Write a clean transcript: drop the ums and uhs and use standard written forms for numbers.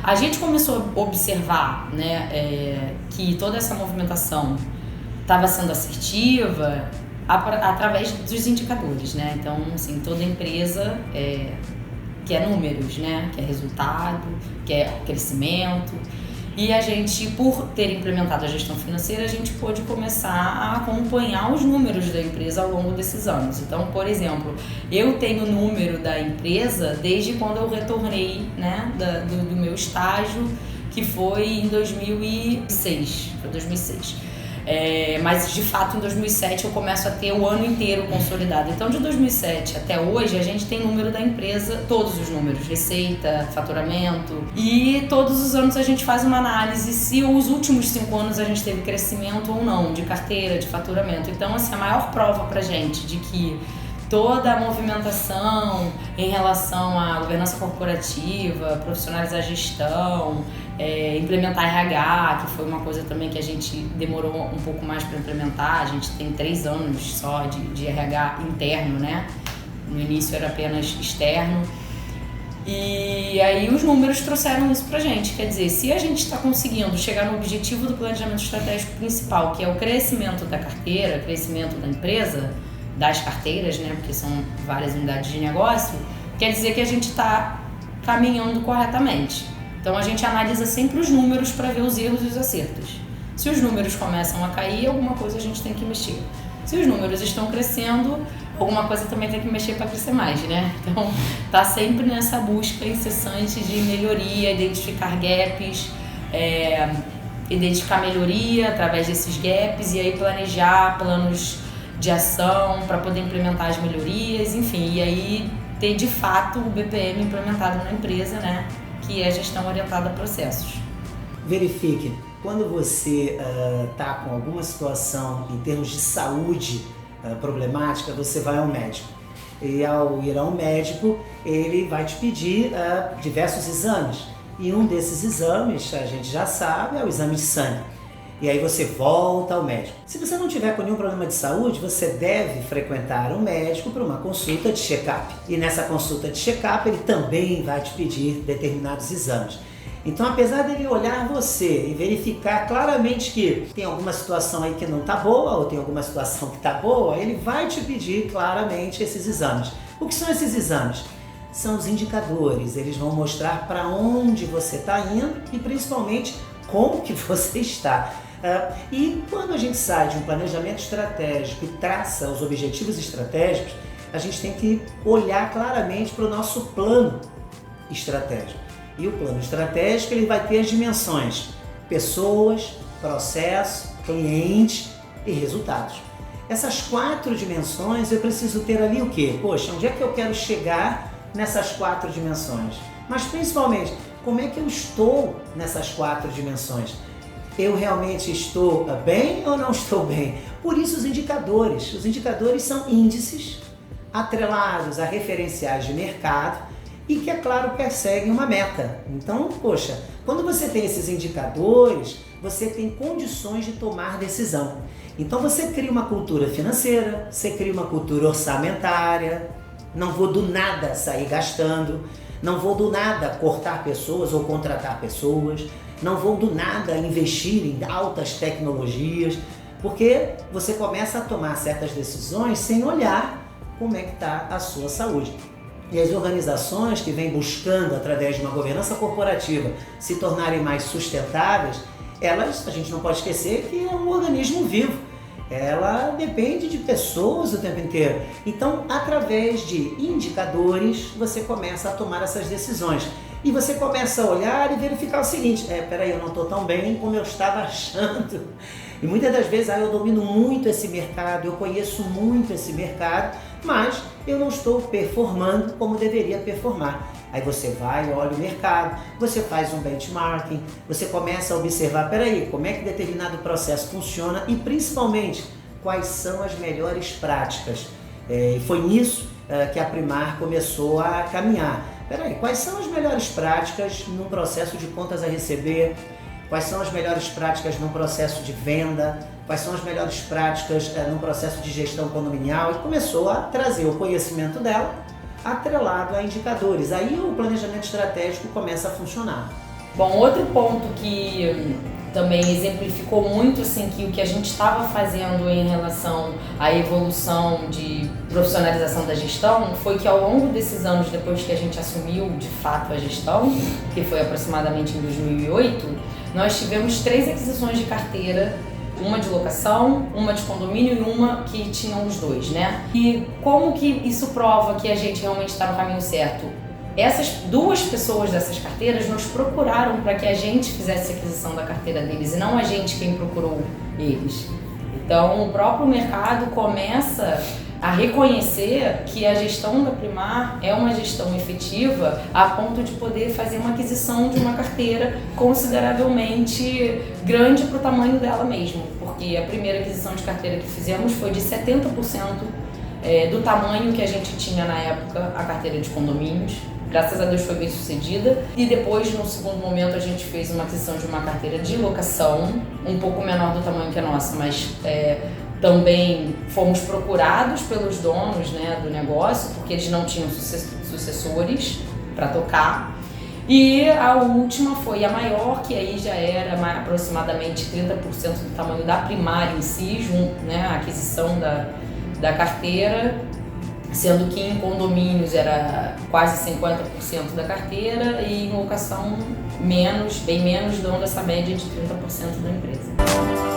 A gente começou a observar, né, que toda essa movimentação estava sendo assertiva através dos indicadores, né? Então, assim, toda empresa quer números, né? Quer resultado, quer crescimento. E a gente, por ter implementado a gestão financeira, a gente pôde começar a acompanhar os números da empresa ao longo desses anos. Então, por exemplo, eu tenho o número da empresa desde quando eu retornei, né, do meu estágio, que foi em 2006. Foi 2006. Mas de fato em 2007 eu começo a ter o ano inteiro consolidado. Então de 2007 até hoje a gente tem número da empresa, todos os números, receita, faturamento, e todos os anos a gente faz uma análise se os últimos 5 anos a gente teve crescimento ou não, de carteira, de faturamento. Então assim, a maior prova pra gente de que toda a movimentação em relação à governança corporativa, profissionalizar a gestão, implementar RH, que foi uma coisa também que a gente demorou um pouco mais para implementar. A gente tem 3 anos só de RH interno, né? No início era apenas externo. E aí os números trouxeram isso pra gente. Quer dizer, se a gente está conseguindo chegar no objetivo do planejamento estratégico principal, que é o crescimento da carteira, crescimento da empresa, das carteiras, né, porque são várias unidades de negócio, quer dizer que a gente está caminhando corretamente. Então a gente analisa sempre os números para ver os erros e os acertos. Se os números começam a cair, alguma coisa a gente tem que mexer. Se os números estão crescendo, alguma coisa também tem que mexer para crescer mais, né? Então tá sempre nessa busca incessante de melhoria, identificar gaps, identificar melhoria através desses gaps e aí planejar planos de ação para poder implementar as melhorias, enfim, e aí ter de fato o BPM implementado na empresa, né, que é gestão orientada a processos. Verifique, quando você está com alguma situação em termos de saúde problemática, você vai ao médico. E ao ir ao médico, ele vai te pedir diversos exames. E um desses exames, a gente já sabe, é o exame de sangue. E aí você volta ao médico. Se você não tiver com nenhum problema de saúde, você deve frequentar um médico para uma consulta de check-up. E nessa consulta de check-up, ele também vai te pedir determinados exames. Então, apesar dele olhar você e verificar claramente que tem alguma situação aí que não está boa, ou tem alguma situação que está boa, ele vai te pedir claramente esses exames. O que são esses exames? São os indicadores. Eles vão mostrar para onde você está indo e principalmente como que você está. E quando a gente sai de um planejamento estratégico e traça os objetivos estratégicos, a gente tem que olhar claramente para o nosso plano estratégico. E o plano estratégico ele vai ter as dimensões: pessoas, processo, cliente e resultados. Essas 4 dimensões eu preciso ter ali o quê? Poxa, onde é que eu quero chegar nessas 4 dimensões? Mas principalmente, como é que eu estou nessas 4 dimensões? Eu realmente estou bem ou não estou bem? Por isso os indicadores. Os indicadores são índices atrelados a referenciais de mercado e que, é claro, perseguem uma meta. Então, poxa, quando você tem esses indicadores, você tem condições de tomar decisão. Então você cria uma cultura financeira, você cria uma cultura orçamentária. Não vou do nada sair gastando, não vou do nada cortar pessoas ou contratar pessoas, não vou do nada investir em altas tecnologias, porque você começa a tomar certas decisões sem olhar como é que está a sua saúde. E as organizações que vêm buscando, através de uma governança corporativa, se tornarem mais sustentáveis, a gente não pode esquecer que é um organismo vivo. Ela depende de pessoas o tempo inteiro. Então, através de indicadores, você começa a tomar essas decisões. E você começa a olhar e verificar o seguinte: peraí, eu não estou tão bem como eu estava achando. E muitas das vezes, eu domino muito esse mercado, eu conheço muito esse mercado, mas eu não estou performando como deveria performar. Aí você vai, olha o mercado, você faz um benchmarking, você começa a observar, peraí, como é que determinado processo funciona e principalmente, quais são as melhores práticas. E foi nisso que a Primar começou a caminhar. Peraí, quais são as melhores práticas num processo de contas a receber? Quais são as melhores práticas num processo de venda? Quais são as melhores práticas num processo de gestão condominial? E começou a trazer o conhecimento dela atrelado a indicadores. Aí o planejamento estratégico começa a funcionar. Bom, outro ponto que também exemplificou muito assim, que o que a gente estava fazendo em relação à evolução de profissionalização da gestão foi que ao longo desses anos, depois que a gente assumiu de fato a gestão, que foi aproximadamente em 2008, nós tivemos 3 aquisições de carteira, uma de locação, uma de condomínio e uma que tinham os 2, né? E como que isso prova que a gente realmente está no caminho certo? Essas 2 pessoas dessas carteiras nos procuraram para que a gente fizesse a aquisição da carteira deles e não a gente quem procurou eles. Então o próprio mercado começa a reconhecer que a gestão da Primar é uma gestão efetiva a ponto de poder fazer uma aquisição de uma carteira consideravelmente grande para o tamanho dela mesmo, porque a primeira aquisição de carteira que fizemos foi de 70% do tamanho que a gente tinha na época a carteira de condomínios. Graças a Deus foi bem sucedida. E depois, no segundo momento, a gente fez uma aquisição de uma carteira de locação, um pouco menor do tamanho que a nossa, mas também fomos procurados pelos donos, né, do negócio, porque eles não tinham sucessores para tocar. E a última foi a maior, que aí já era aproximadamente 30% do tamanho da Primar em si, né, a aquisição da carteira, sendo que em condomínios era quase 50% da carteira e em locação bem menos, dando essa média de 30% da empresa.